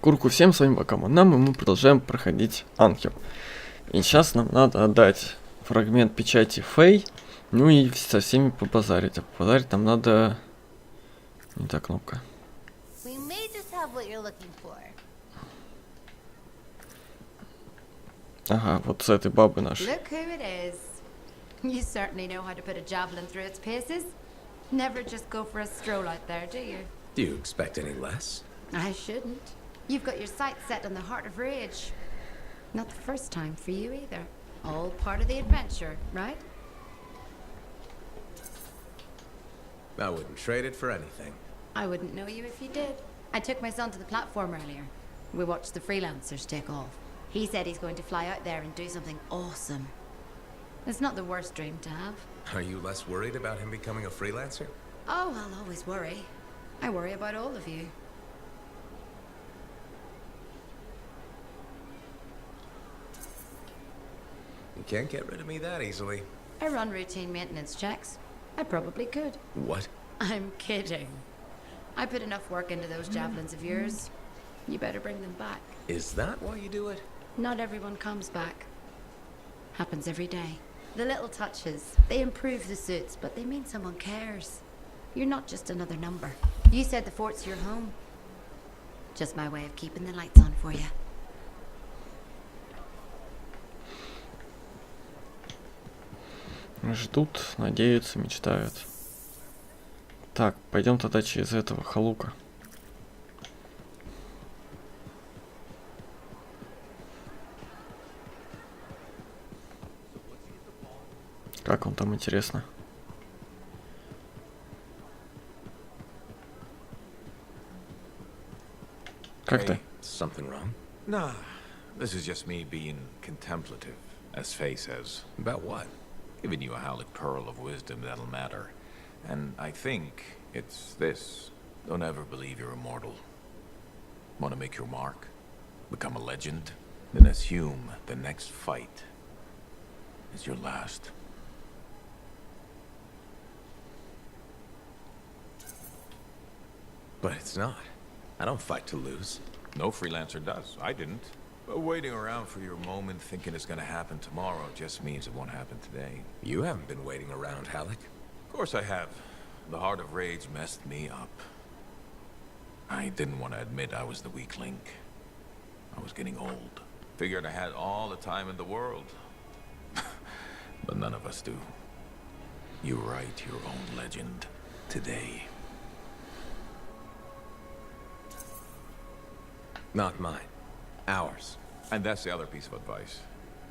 Курку всем, с вами Vakama-Nama, и мы продолжаем проходить Anthem. И сейчас нам надо отдать фрагмент печати Фей, ну и со всеми побазарить. А побазарить нам надо... Не та кнопка. Ага, вот с этой бабы нашей. You certainly know how to put a javelin through its paces. Never just go for a stroll out there, do you? Do you expect any less? I shouldn't. You've got your sights set on the heart of rage. Not the first time for you either. All part of the adventure, right? I wouldn't trade it for anything. I wouldn't know you if you did. I took my son to the platform earlier. We watched the freelancers take off. He said he's going to fly out there and do something awesome. It's not the worst dream to have. Are you less worried about him becoming a freelancer? Oh, I'll always worry. I worry about all of you. You can't get rid of me that easily. I run routine maintenance checks. I probably could. What? I'm kidding. I put enough work into those javelins of yours. You better bring them back. Is that why you do it? Not everyone comes back. Happens every day. The little touches, they improve the suits, but they mean someone cares. You're not just another number. You said the fort's your home. Just my way of keeping the lights on for you. Ждут, надеются, мечтают. Так, пойдем тогда через этого халука. Как он там, интересно? Как ты? Hey, something wrong? Nah, this is just me being contemplative, as Faye says. About what? Giving you a howling pearl of wisdom that'll matter. And I think it's this. Don't ever believe you're immortal. Want to make your mark? Become a legend? Then assume the next fight is your last. But it's not. I don't fight to lose. No freelancer does. I didn't. But waiting around for your moment thinking it's gonna happen tomorrow just means it won't happen today. You haven't been waiting around, Halleck. Of course I have. The heart of rage messed me up. I didn't want to admit I was the weak link. I was getting old. Figured I had all the time in the world. But none of us do. You write your own legend today. Not mine. Ours. And that's the other piece of advice.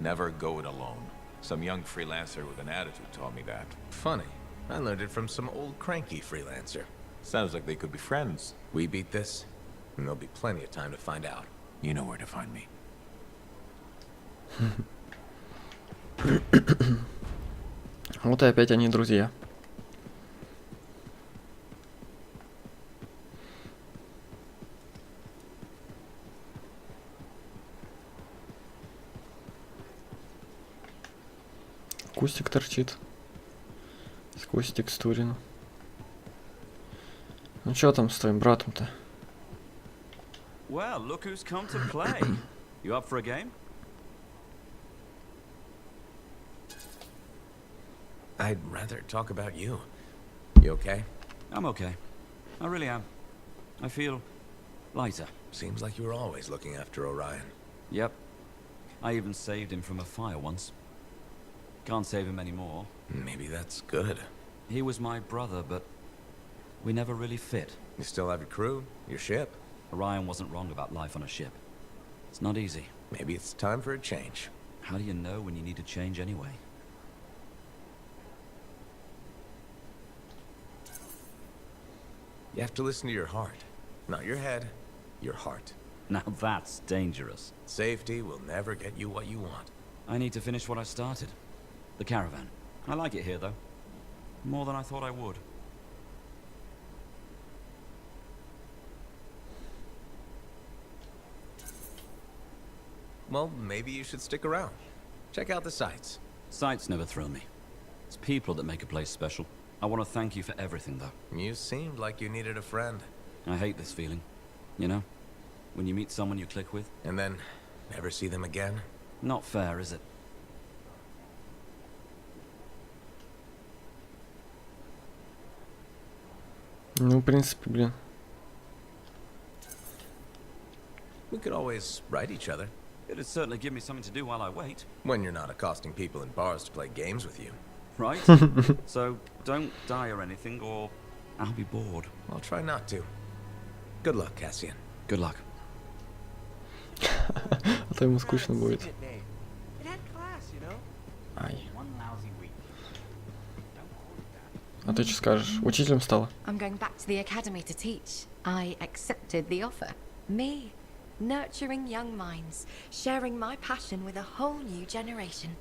Never go it alone. Some young freelancer with an attitude taught me that. Funny. I learned it from some old cranky freelancer. Sounds like they could be friends. We beat this, and there'll be plenty of time to find out. You know where to find me. Вот и опять они друзья. Кустик торчит. Сквозь текстурину. Ну чё там с твоим братом-то? Well, look who's come to play. You up for a game? I'd rather talk about you. You okay? I'm okay. I really am. I feel lighter. Seems like you were always looking after Orion. Yep. I even saved him from a fire once. Can't save him anymore. Maybe that's good. He was my brother, but we never really fit. You still have your crew, your ship. Orion wasn't wrong about life on a ship. It's not easy. Maybe it's time for a change. How do you know when you need to change anyway? You have to listen to your heart. Not your head, your heart. Now that's dangerous. Safety will never get you what you want. I need to finish what I started. The caravan. I like it here, though. More than I thought I would. Well, maybe you should stick around. Check out the sights. Sights never thrill me. It's people that make a place special. I want to thank you for everything, though. You seemed like you needed a friend. I hate this feeling. You know? When you meet someone you click with? And then never see them again? Not fair, is it? Ну, в принципе, блин. We could always write each other. It'd certainly give me something to do while I wait. When you're not accosting people in bars to play games with you. Right? So don't die or anything, or I'll be bored. I'll try not to. Good luck, Cassian. Good luck. А то ему скучно будет. Ай. А ты что скажешь? Учителем стала? I'm going back to the academy to teach. I accepted the offer. Me, nurturing young minds, sharing my passion with a whole new generation.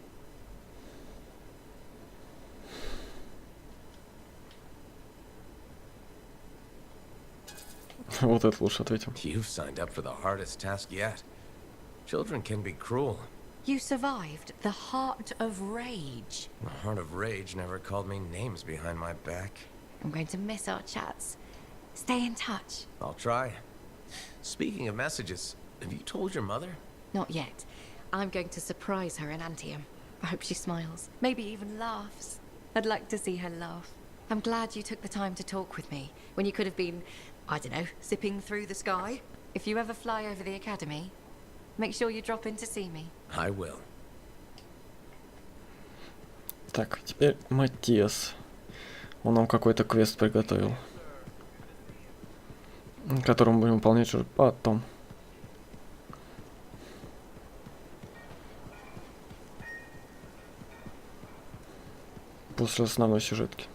Вот это лучше ответим. You've signed up for the hardest task yet. Children can be cruel. You survived the heart of rage. The heart of rage never called me names behind my back. I'm going to miss our chats. Stay in touch. I'll try. Speaking of messages, have you told your mother? Not yet. I'm going to surprise her in Anthem. I hope she smiles. Maybe even laughs. I'd like to see her laugh. I'm glad you took the time to talk with me when you could have been, I don't know, zipping through the sky. If you ever fly over the academy, make sure you drop in to see me. I will. Так, теперь Матиас. Он нам какой-то квест приготовил, который мы будем выполнять уже потом. После основной сюжетки.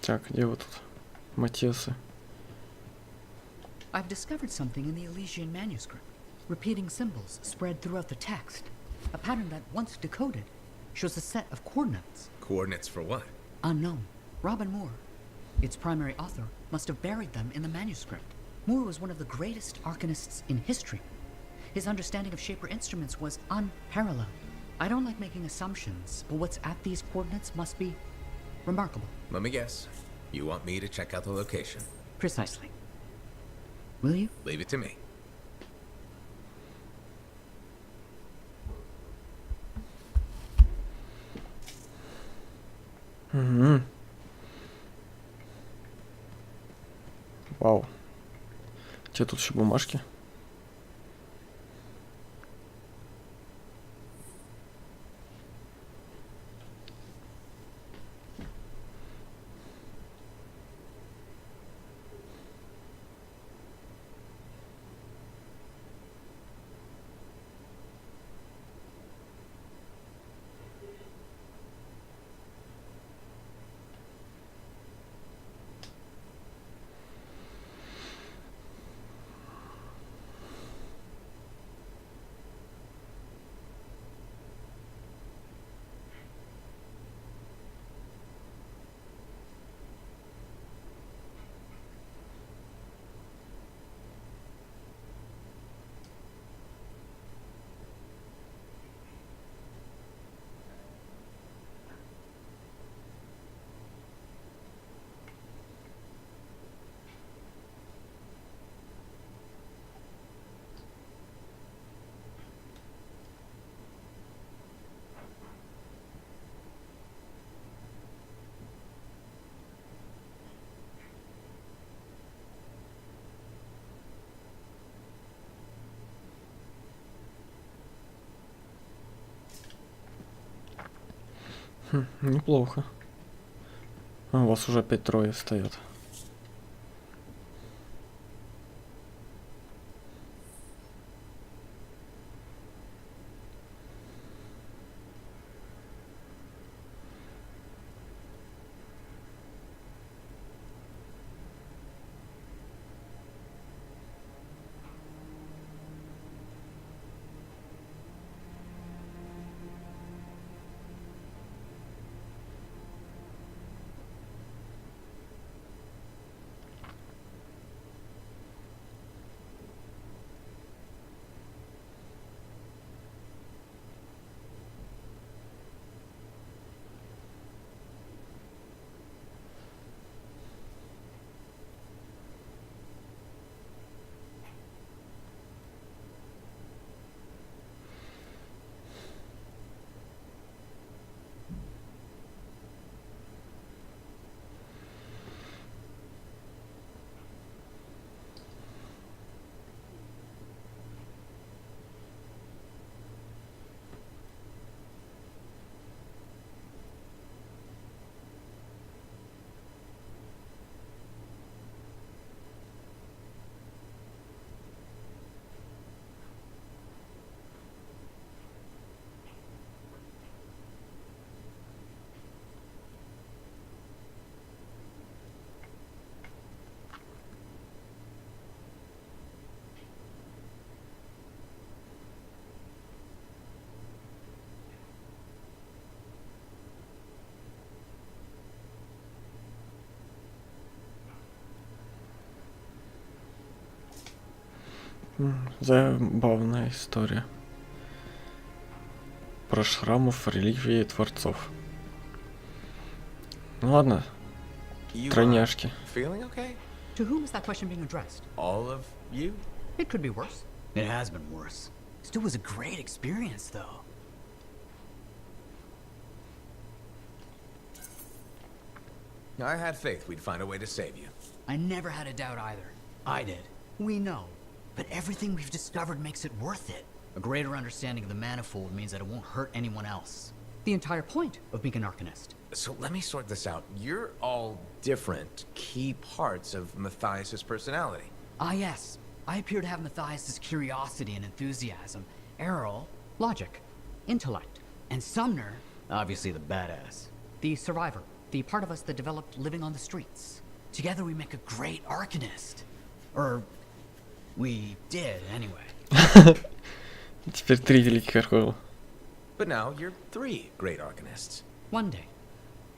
Так, где вы тут, Матиасы? I've discovered something in the Elysian manuscript. Repeating symbols spread throughout the text. A pattern that, once decoded, shows a set of coordinates. Coordinates for what? Unknown. Robin Moore, its primary author, must have buried them in the manuscript. Moore was one of the greatest arcanists in history. His understanding of shaper instruments was unparalleled. I don't like making assumptions, but what's at these coordinates must be remarkable. Let me guess. You want me to check out the location? Precisely. Will you? Leave it to me. Угу. Вау. Где тут еще бумажки? Неплохо. А, у вас уже опять трое стоят. Забавная история. Про шрамов, реликвии творцов. Ну ладно, You тройняшки. feeling okay? To whom is that question being addressed? All of you? It could be worse. It has been worse. Still was a great experience, though. I had faith we'd find a way to save you. I never had a doubt either. I did. We know. But everything we've discovered makes it worth it. A greater understanding of the manifold means that it won't hurt anyone else. The entire point of being an Arcanist. So let me sort this out. You're all different key parts of Matthias's personality. Ah, yes. I appear to have Matthias's curiosity and enthusiasm. Errol, logic, intellect. And Sumner, obviously the badass. The survivor. The part of us that developed living on the streets. Together we make a great Arcanist. Or, we did, anyway. Теперь 3 великих архангела. But now you're 3 great Arcanists. One day.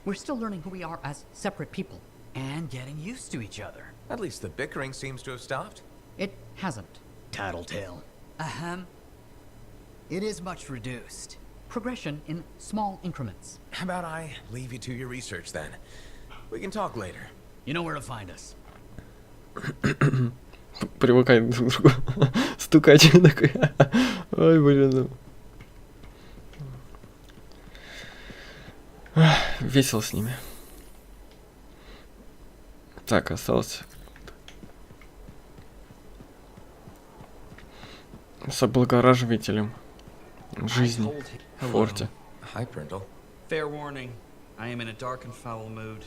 We're still learning who we are as separate people. And getting used to each other. At least the bickering seems to have stopped. It hasn't. Tattletale. Ahem. It is much reduced. Progression in small increments. How about I leave you to your research then? We can talk later. You know where to find us. Привыкай друг к другу. Стукач такой. Ой, блин. Весело с ними. Так, осталось с облагораживателем жизни в форте. Hi, Brindle. Fair warning, I am in a dark and foul mood.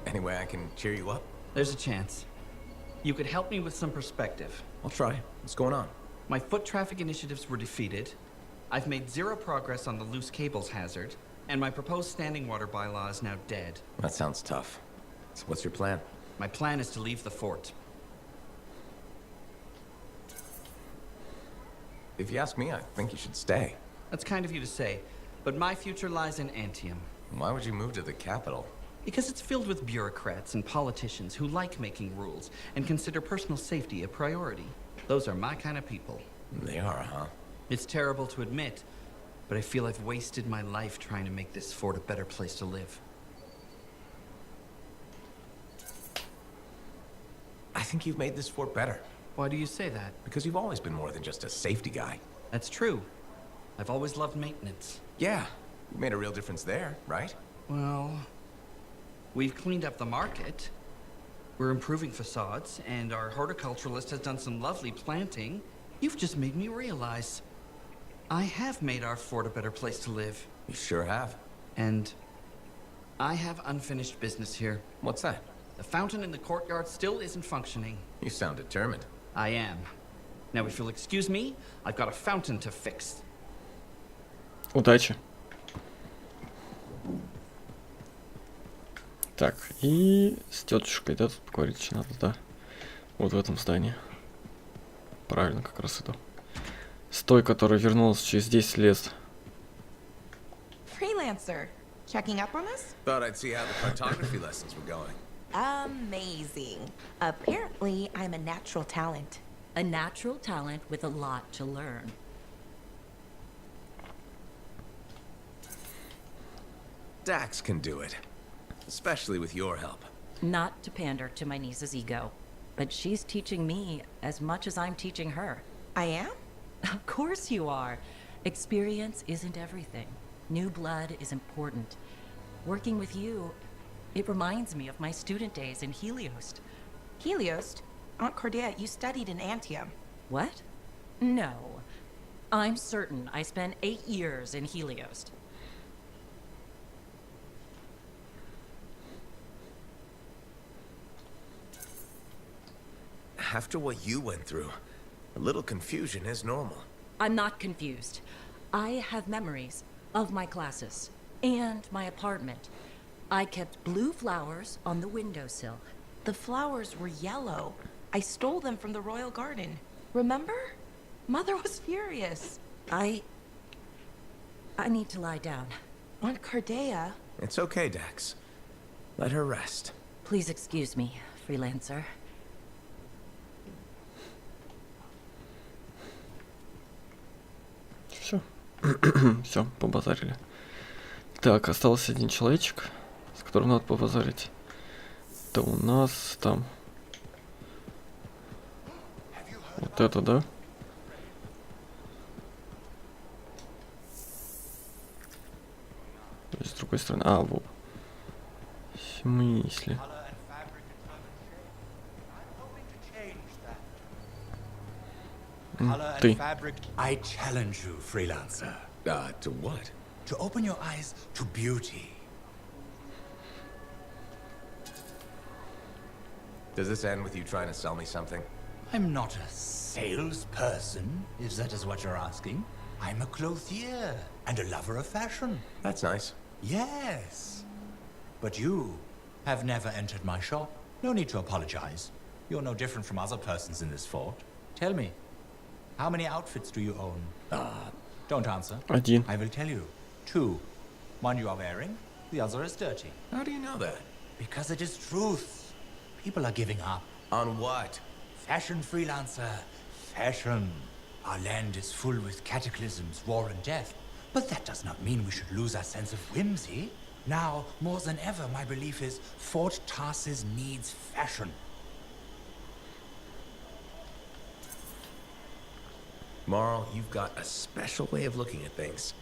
Any way I can cheer you up? There's a chance. You could help me with some perspective. I'll try. What's going on? My foot traffic initiatives were defeated. I've made 0 progress on the loose cables hazard, and my proposed standing water bylaw is now dead. That sounds tough. So what's your plan? My plan is to leave the fort. If you ask me, I think you should stay. That's kind of you to say, but my future lies in Anthem. Why would you move to the capital? Because it's filled with bureaucrats and politicians who like making rules and consider personal safety a priority. Those are my kind of people. They are, huh? It's terrible to admit, but I feel I've wasted my life trying to make this fort a better place to live. I think you've made this fort better. Why do you say that? Because you've always been more than just a safety guy. That's true. I've always loved maintenance. Yeah, you made a real difference there, right? Well, we've cleaned up the market. We're improving facades, and our horticulturalist has done some lovely planting. You've just made me realize I have made our fort a better place to live. You sure have. And I have unfinished business here. What's that? The fountain in the courtyard still isn't functioning. You sound determined. I am. Now, if you'll excuse me, I've got a fountain to fix. Удачи. Так, и с тетушкой, да, тут поговорить еще надо, да. Вот в этом здании. Правильно, как раз иду. С той, которая вернулась через 10 лет. Freelancer, checking up on us? Thought I'd see how the cartography lessons were going. Amazing. Apparently, I'm a natural talent. A natural talent with a lot to learn. Dax can do it. Especially with your help. Not to pander to my niece's ego, but she's teaching me as much as I'm teaching her. I am? Of course you are. Experience isn't everything. New blood is important. Working with you, it reminds me of my student days in Heliost. Heliost? Aunt Cordelia, you studied in Anthem. What? No. I'm certain I spent 8 years in Heliost. After what you went through, a little confusion is normal. I'm not confused. I have memories of my classes and my apartment. I kept blue flowers on the windowsill. The flowers were yellow. I stole them from the royal garden. Remember? Mother was furious. I need to lie down. Aunt Cordelia. It's okay, Dax. Let her rest. Please excuse me, freelancer. Все. Все, побазарили. Так, остался один человечек, с которым надо побазарить. Это у нас там. Вот это, да? С другой стороны. А, вот. В смысле? Ты. I challenge you, freelancer. To what? To open your eyes to beauty. Does this end with you trying to sell me something? I'm not a salesperson, if that is what you're asking. I'm a clothier and a lover of fashion. That's nice. Yes. But you have never entered my shop. No need to apologize. You're no different from other persons in this fort. Tell me, how many outfits do you own? Don't answer. Один. I will tell you. 2. One you are wearing, the other is dirty. How do you know that? Because it is truth. People are giving up. On what? Fashion, freelancer. Fashion. Our land is full with cataclysms, war and death. But that does not mean we should lose our sense of whimsy. Now, more than ever, my belief is Fort Tarsis needs fashion. Marl, you've got a special way of looking at things.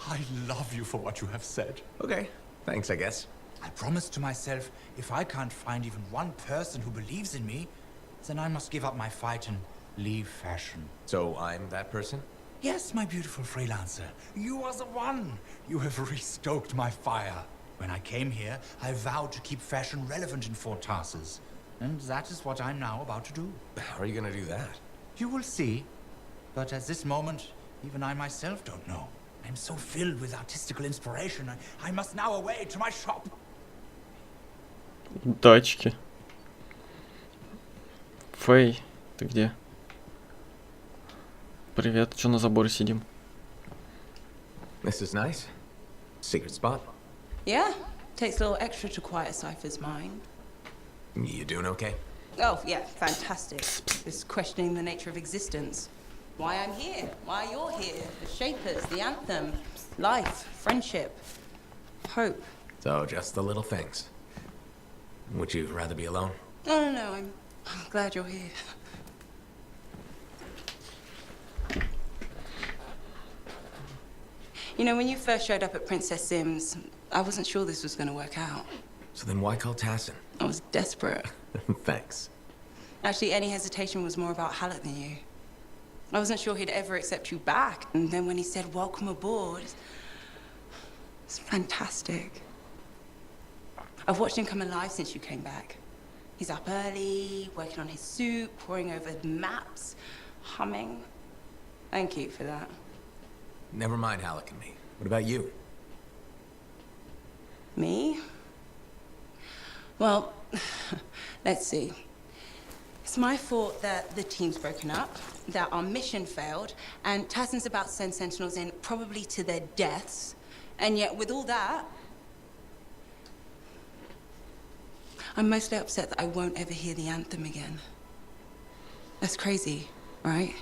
I love you for what you have said. Okay, thanks, I guess. I promised to myself, if I can't find even one person who believes in me, then I must give up my fight and leave fashion. So I'm that person? Yes, my beautiful freelancer. You are the one. You have restoked my fire. When I came here, I vowed to keep fashion relevant in Fort Tarsis. And that is what I'm now about to do. How are you gonna do that? You will see. But at this moment, even I myself don't know. I'm so filled with artistical inspiration, I must now away to my shop. Дачки. Фэй, ты где? Привет, что на заборе сидим? This is nice. Secret spot. Yeah, takes a little extra to quiet Cypher's mind. You doing okay? Oh, yeah, fantastic. Just questioning the nature of existence. Why I'm here, why you're here, the Shapers, the Anthem, life, friendship, hope. So, just the little things. Would you rather be alone? No, I'm glad you're here. You know, when you first showed up at Princess Sim's, I wasn't sure this was going to work out. So then why call Tassin? I was desperate. Thanks. Actually, any hesitation was more about Halleck than you. I wasn't sure he'd ever accept you back. And then when he said, welcome aboard, it's fantastic. I've watched him come alive since you came back. He's up early, working on his suit, poring over maps, humming. Thank you for that. Never mind Halleck and me. What about you? Me? Well, let's see. It's my fault that the team's broken up, that our mission failed, and Tassin's about to send Sentinels in, probably to their deaths. And yet, with all that, I'm mostly upset that I won't ever hear the anthem again. That's crazy, right?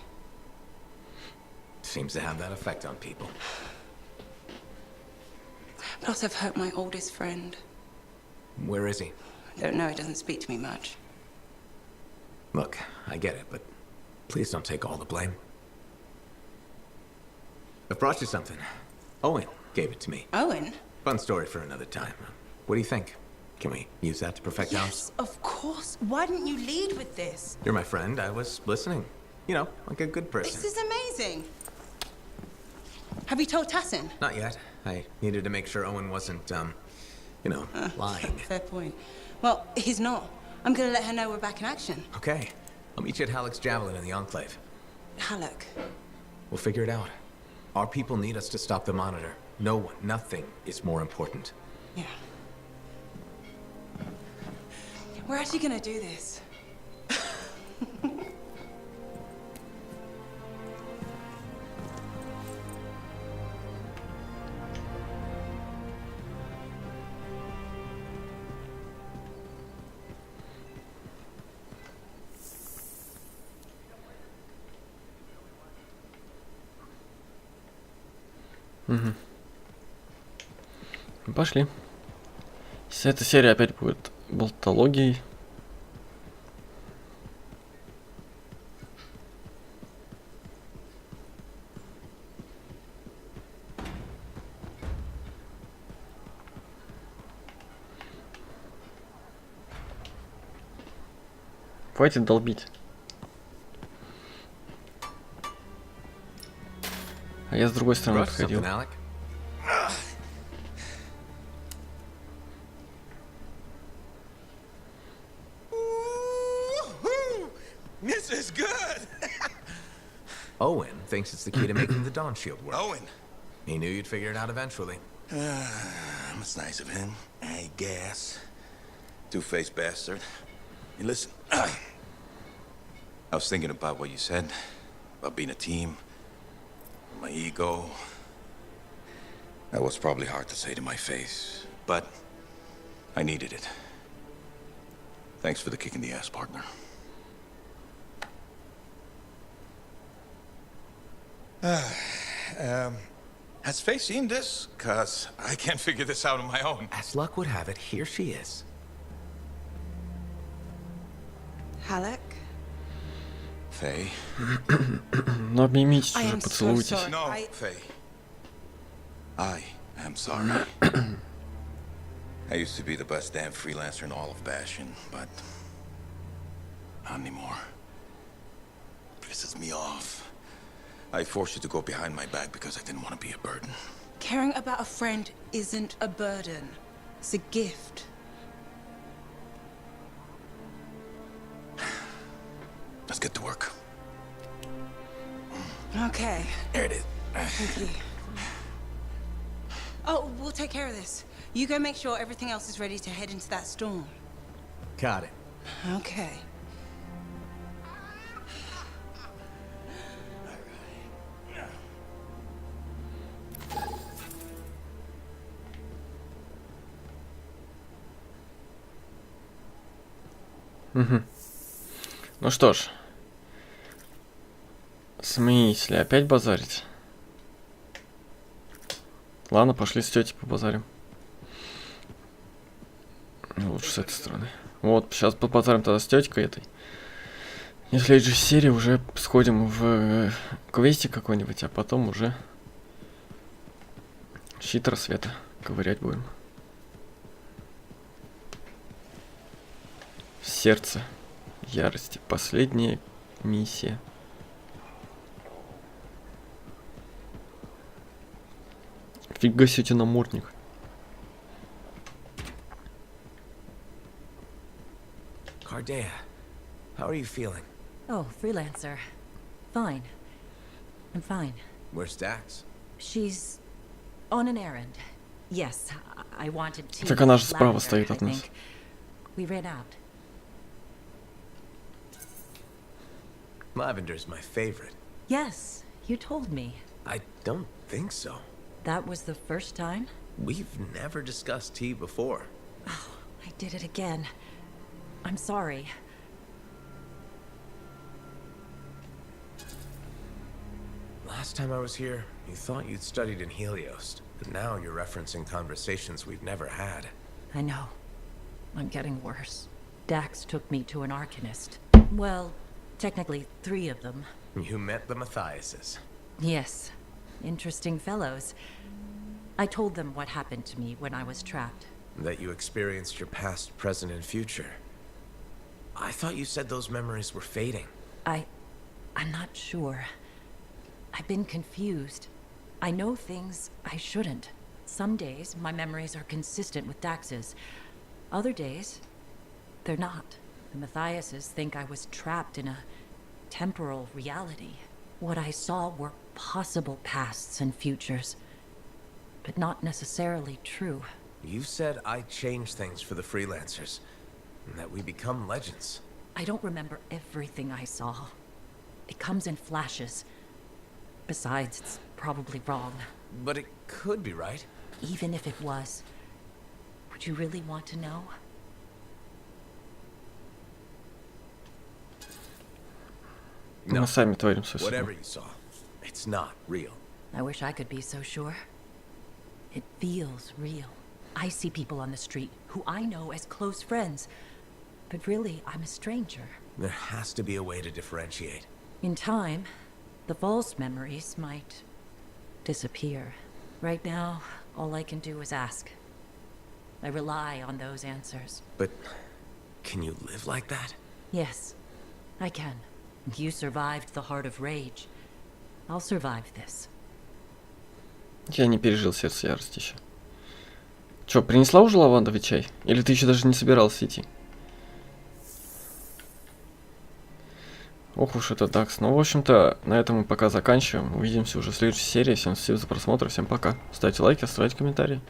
Seems to have that effect on people. But also, I've hurt my oldest friend. Where is he? I don't know, he doesn't speak to me much. Look, I get it, but please don't take all the blame. I've brought you something. Owen gave it to me. Owen? Fun story for another time. What do you think? Can we use that to perfect ours? Yes, of course. Why didn't you lead with this? You're my friend. I was listening. You know, like a good person. This is amazing. Have you told Tassin? Not yet. I needed to make sure Owen wasn't, you know, lying. Fair point. Well, he's not. I'm gonna let her know we're back in action. Okay. I'll meet you at Halleck's Javelin in the Enclave. Halleck. We'll figure it out. Our people need us to stop the Monitor. No one, nothing is more important. Yeah. We're actually gonna do this. Угу. Пошли. Если эта серия опять будет болтологией. Хватит долбить. А я с другой стороны подходил. This is good. Owen thinks it's the key to making the Dawn Shield work. Owen. He knew you'd figure it out eventually. That's nice of him. I guess. Two-faced bastard. Hey, listen. I was thinking about what you said about being a team. My ego. That was probably hard to say to my face, but I needed it. Thanks for the kick in the ass, partner. Has Faye seen this? 'Cause I can't figure this out on my own. As luck would have it, here she is. Halleck? Faye? Ну обнимитесь уже, поцелуйтесь. No, Faye. I am sorry. I used to be the best damn freelancer in all of Bastion, but not anymore. Pisses me off. I forced you to go behind my back because I didn't want to be a burden. Caring about a friend isn't a burden. It's a gift. Let's get to work. Okay. There it is. Thank you. Oh, we'll take care of this. You go make sure everything else is ready to head into that storm. Got it. Okay. Угу. Ну что ж. Смысл ли опять базарить? Ладно, пошли с тетей побазарим. Лучше с этой стороны. Вот, сейчас побазарим тогда с тетькой этой. И в следующей серии уже сходим в квестик какой-нибудь, а потом уже щит рассвета ковырять будем. Сердце ярости. Последняя миссия. Фига себе намордник. Каждая, how are you feeling? Oh, freelancer. Fine. I'm fine. Where's Dax? She's on an errand. Yes, I wanted to. Так она же справа стоит от нас. We ran out. Lavender's my favorite. Yes, you told me. I don't think so. That was the first time? We've never discussed tea before. Oh, I did it again. I'm sorry. Last time I was here, you thought you'd studied in Helios, but now you're referencing conversations we've never had. I know. I'm getting worse. Dax took me to an Arcanist. Well, technically 3 of them. You met the Matthiases. Yes. Interesting fellows. I told them what happened to me when I was trapped. That you experienced your past, present, and future. I thought you said those memories were fading. I'm not sure. I've been confused. I know things I shouldn't. Some days, my memories are consistent with Dax's. Other days, they're not. The Matthiases think I was trapped in a temporal reality. What I saw were possible pasts and futures, but not necessarily true. You said I changed things for the freelancers, and that we become legends. I don't remember everything I saw. It comes in flashes. Besides, it's probably wrong. But it could be right. Even if it was, would you really want to know? Мы сами творим свою Whatever судьбу. you saw, it's not real. I wish I could be so sure. It feels real. I see people on the street who I know as close friends, but really I'm a stranger. There has to be a way to differentiate. In time, the false memories might disappear. Right now, all I can do is ask. I rely on those answers. But can you live like that? Yes, I can. You survived the heart of rage. I'll survive this. Я не пережил сердце ярости еще. Чё, принесла уже лавандовый чай? Или ты еще даже не собирался идти? Ох уж это Дакс. Ну, в общем-то, на этом мы пока заканчиваем. Увидимся уже в следующей серии. Всем спасибо за просмотр, всем пока. Ставьте лайки, оставляйте комментарии.